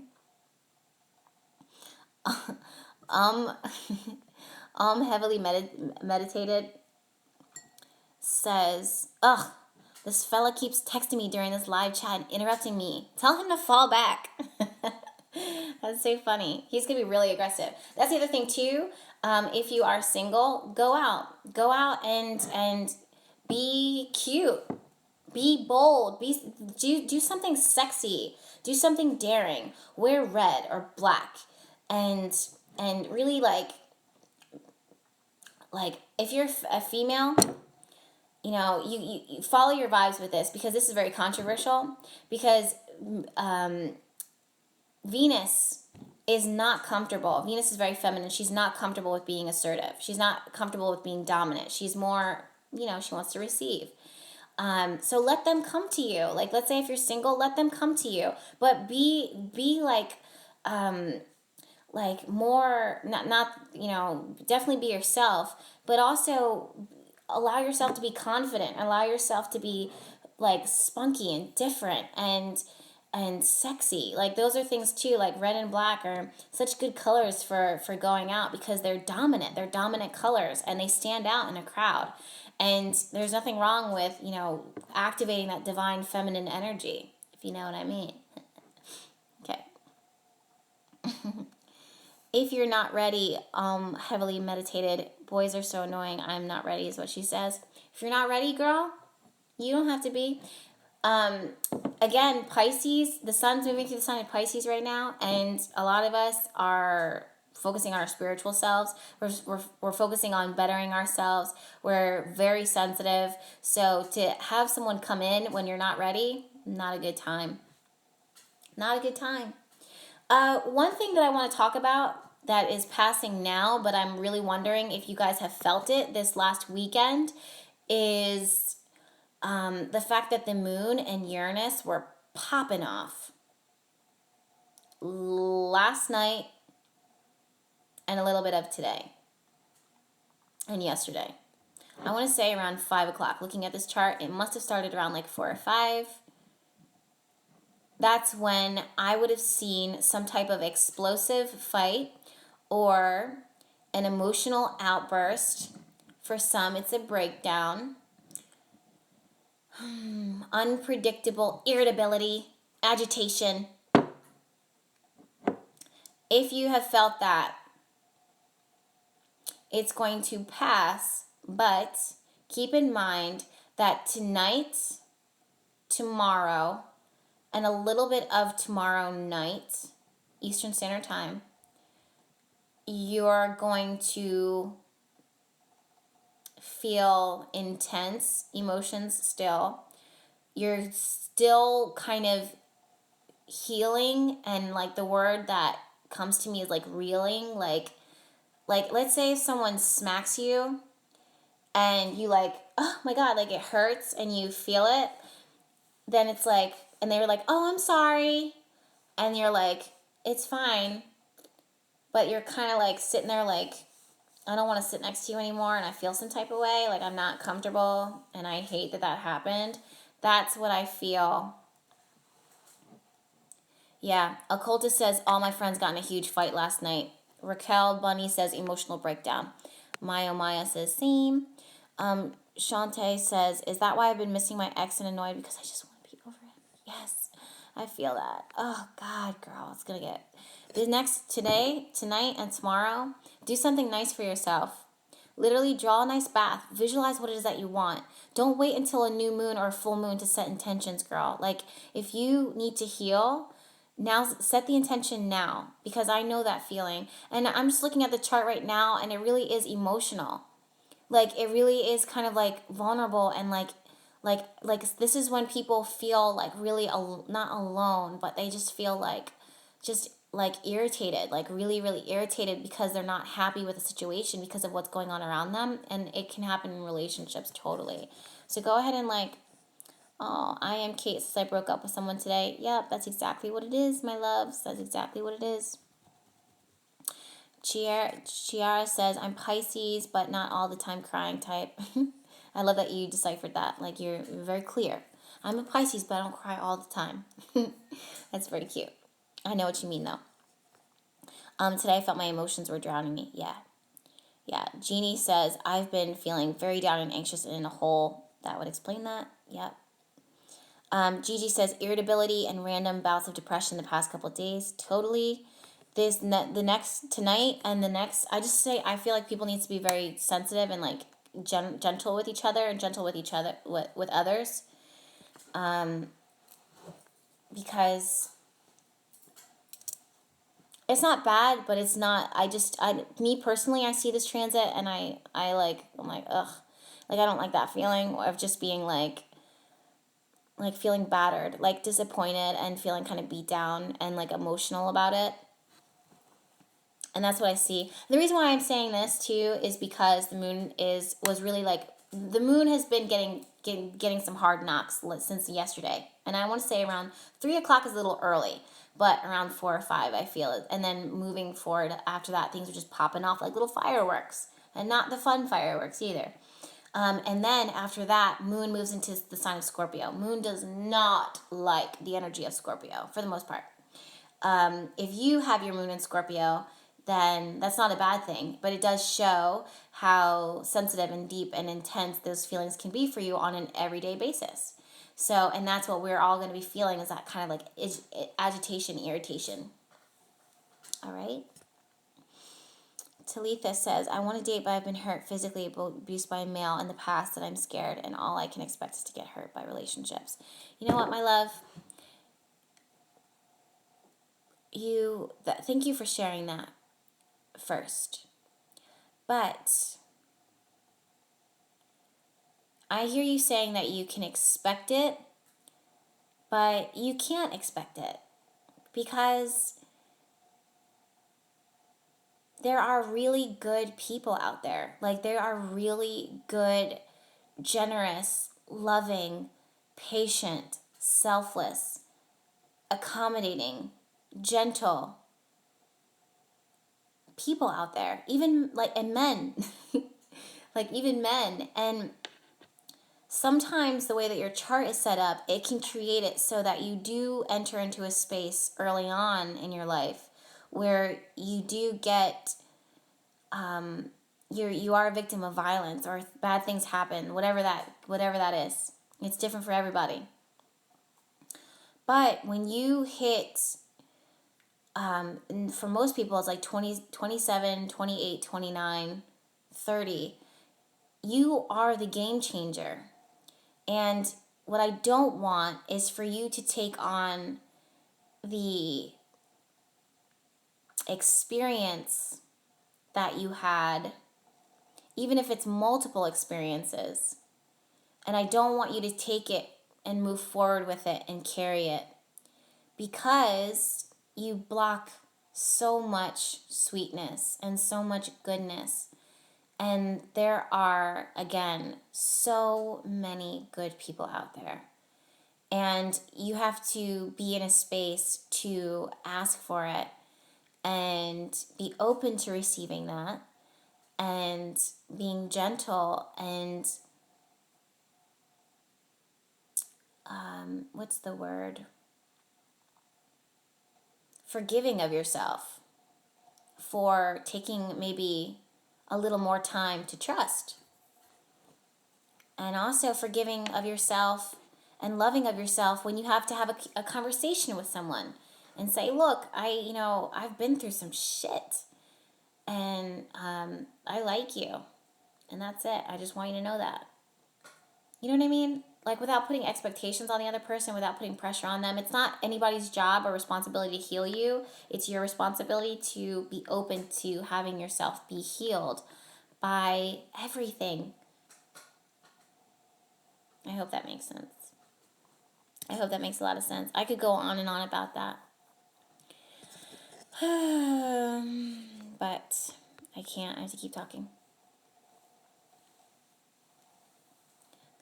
Heavily meditated says, ugh, this fella keeps texting me during this live chat and interrupting me. Tell him to fall back. That's so funny. He's going to be really aggressive. That's the other thing too. If you are single, go out and be cute. Be bold. Do something sexy. Do something daring. Wear red or black. And really like if you're a female, you follow your vibes with this, because this is very controversial, because Venus is not comfortable. Venus is very feminine. She's not comfortable with being assertive. She's not comfortable with being dominant. She's more, she wants to receive. So let them come to you. Like, let's say if you're single, let them come to you, but be like more, not definitely be yourself, but also allow yourself to be confident, allow yourself to be like spunky and different and sexy. Like those are things too, like red and black are such good colors for going out, because they're dominant colors and they stand out in a crowd. And there's nothing wrong with, activating that divine feminine energy, if you know what I mean. Okay. If you're not ready, heavily meditated, boys are so annoying, I'm not ready is what she says. If you're not ready, girl, you don't have to be. Again, Pisces, the sun's moving through the sign of Pisces right now, and a lot of us are focusing on our spiritual selves. We're focusing on bettering ourselves. We're very sensitive. So to have someone come in when you're not ready, not a good time. Not a good time. One thing that I want to talk about that is passing now, but I'm really wondering if you guys have felt it this last weekend, is the fact that the moon and Uranus were popping off last night and a little bit of today and yesterday. I want to say around 5 o'clock. Looking at this chart, it must have started around like 4 or 5. That's when I would have seen some type of explosive fight or an emotional outburst. For some, it's a breakdown. Unpredictable irritability, agitation. If you have felt that, it's going to pass, but keep in mind that tonight, tomorrow, and a little bit of tomorrow night, Eastern Standard Time, you're going to feel intense emotions still. You're still kind of healing, and like the word that comes to me is like reeling. Like let's say if someone smacks you and you like, oh my God, like it hurts and you feel it, then it's like, and they were like, oh, I'm sorry. And you're like, it's fine. But you're kind of like sitting there like, I don't want to sit next to you anymore, and I feel some type of way, like I'm not comfortable, and I hate that that happened. That's what I feel. Yeah, Occultist says, all my friends got in a huge fight last night. Raquel Bunny says, emotional breakdown. Maya says, same. Shantae says, is that why I've been missing my ex and annoyed because I just want to be over him? Yes, I feel that. Oh, God, girl, it's going to get... Tonight, and tomorrow, do something nice for yourself. Literally draw a nice bath. Visualize what it is that you want. Don't wait until a new moon or a full moon to set intentions, girl. Like, if you need to heal, now set the intention now, because I know that feeling. And I'm just looking at the chart right now, and it really is emotional. Like, it really is kind of like vulnerable, and like this is when people feel like really not alone, but they just feel like just like irritated, like really, really irritated because they're not happy with the situation because of what's going on around them. And it can happen in relationships totally. So go ahead and like, oh, I am Kate since I broke up with someone today. Yep, that's exactly what it is, my loves. That's exactly what it is. Chiara says, I'm Pisces, but not all the time crying type. I love that you deciphered that. Like, you're very clear. I'm a Pisces, but I don't cry all the time. That's very cute. I know what you mean, though. Today I felt my emotions were drowning me. Yeah. Jeannie says, I've been feeling very down and anxious and in a hole. That would explain that. Yep. Gigi says, irritability and random bouts of depression the past couple of days. Totally. The next, tonight and the next, I just say, I feel like people need to be very sensitive and like gentle with each other and gentle with each other, with others. Because it's not bad, but it's not, me personally, I see this transit and I'm like, ugh. Like, I don't like that feeling of just being like feeling battered, like disappointed and feeling kind of beat down and like emotional about it. And that's what I see. The reason why I'm saying this too is because the moon was really like, the moon has been getting some hard knocks since yesterday. And I want to say around 3 o'clock is a little early, but around 4 or 5 I feel it. And then moving forward after that, things are just popping off like little fireworks, and not the fun fireworks either. And then after that, moon moves into the sign of Scorpio. Moon does not like the energy of Scorpio for the most part. If you have your moon in Scorpio, then that's not a bad thing, but it does show how sensitive and deep and intense those feelings can be for you on an everyday basis. So, and that's what we're all going to be feeling, is that kind of like agitation, irritation. All right. Talitha says, I want to date, but I've been hurt physically, abused by a male in the past, that I'm scared, and all I can expect is to get hurt by relationships. You know what, my love? Thank you for sharing that first. But I hear you saying that you can expect it, but you can't expect it, because there are really good people out there. Like, there are really good, generous, loving, patient, selfless, accommodating, gentle people out there, even and men, even men. And sometimes the way that your chart is set up, it can create it so that you do enter into a space early on in your life where you do get, you are a victim of violence, or bad things happen, whatever that is. It's different for everybody. But when you hit, for most people, it's like 20, 27, 28, 29, 30, you are the game changer. And what I don't want is for you to take on the experience that you had, even if it's multiple experiences. And I don't want you to take it and move forward with it and carry it, because you block so much sweetness and so much goodness. And there are, again, so many good people out there. And you have to be in a space to ask for it and be open to receiving that and being gentle and, what's the word? Forgiving of yourself for taking maybe a little more time to trust. And also forgiving of yourself and loving of yourself when you have to have a conversation with someone and say, look, I've been through some shit, and I like you, and that's it. I just want you to know that. You know what I mean? Without putting expectations on the other person, without putting pressure on them. It's not anybody's job or responsibility to heal you. It's your responsibility to be open to having yourself be healed by everything. I hope that makes sense. I hope that makes a lot of sense. I could go on and on about that. But I can't. I have to keep talking.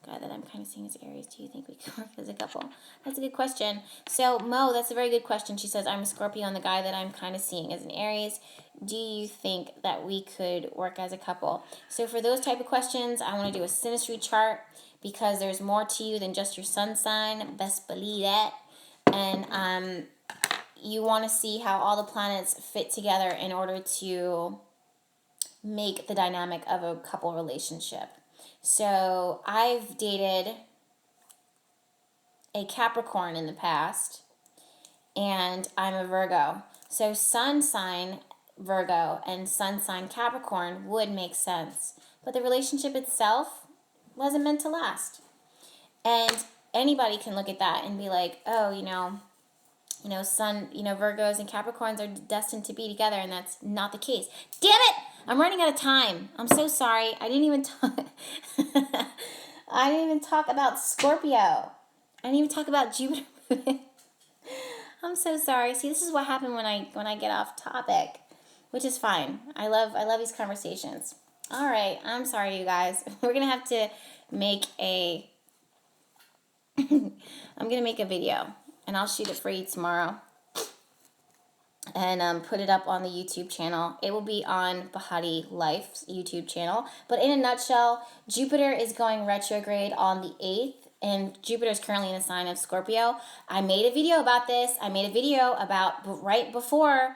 The guy that I'm kind of seeing is Aries. Do you think we could work as a couple? That's a good question. So, Mo, that's a very good question. She says, I'm a Scorpio, and the guy that I'm kind of seeing is an Aries. Do you think that we could work as a couple? So for those type of questions, I want to do a synastry chart, because there's more to you than just your sun sign. Best believe that. And you want to see how all the planets fit together in order to make the dynamic of a couple relationship. So I've dated a Capricorn in the past, and I'm a Virgo. So sun sign Virgo and sun sign Capricorn would make sense. But the relationship itself wasn't meant to last. And anybody can look at that and be like, oh, Virgos and Capricorns are destined to be together, and that's not the case. Damn it! I'm running out of time. I'm so sorry. I didn't even talk about Scorpio. I didn't even talk about Jupiter. I'm so sorry. See, this is what happened when I get off topic, which is fine. I love these conversations. All right, I'm sorry, you guys. We're gonna have to make I'm gonna make a video, and I'll shoot it for you tomorrow, and put it up on the YouTube channel. It will be on BehatiLife's YouTube channel. But in a nutshell, Jupiter is going retrograde on the 8th, and Jupiter is currently in the sign of Scorpio. I made a video about this. I made a video about right before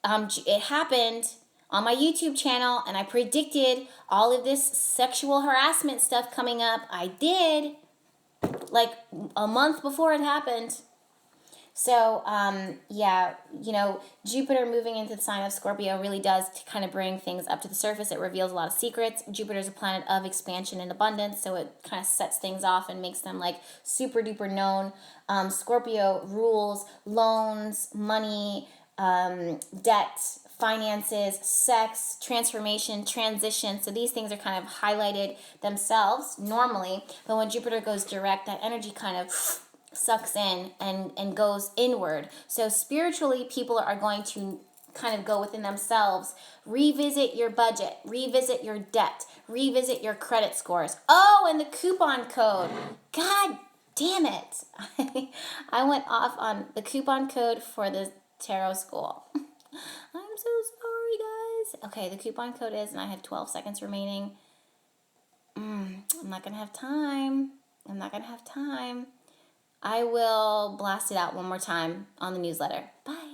it happened on my YouTube channel, and I predicted all of this sexual harassment stuff coming up. I did, a month before it happened. So, Jupiter moving into the sign of Scorpio really does kind of bring things up to the surface. It reveals a lot of secrets. Jupiter is a planet of expansion and abundance, so it kind of sets things off and makes them super duper known. Scorpio rules loans, money, debt, finances, sex, transformation, transition. So these things are kind of highlighted themselves normally, but when Jupiter goes direct, that energy kind of sucks in and goes inward. So spiritually, people are going to kind of go within themselves, revisit your budget, revisit your debt, revisit your credit scores. Oh, and the coupon code. God damn it. I went off on the coupon code for the tarot school. I'm so sorry, guys. Okay, the coupon code is, and I have 12 seconds remaining. I'm not going to have time. I will blast it out one more time on the newsletter. Bye.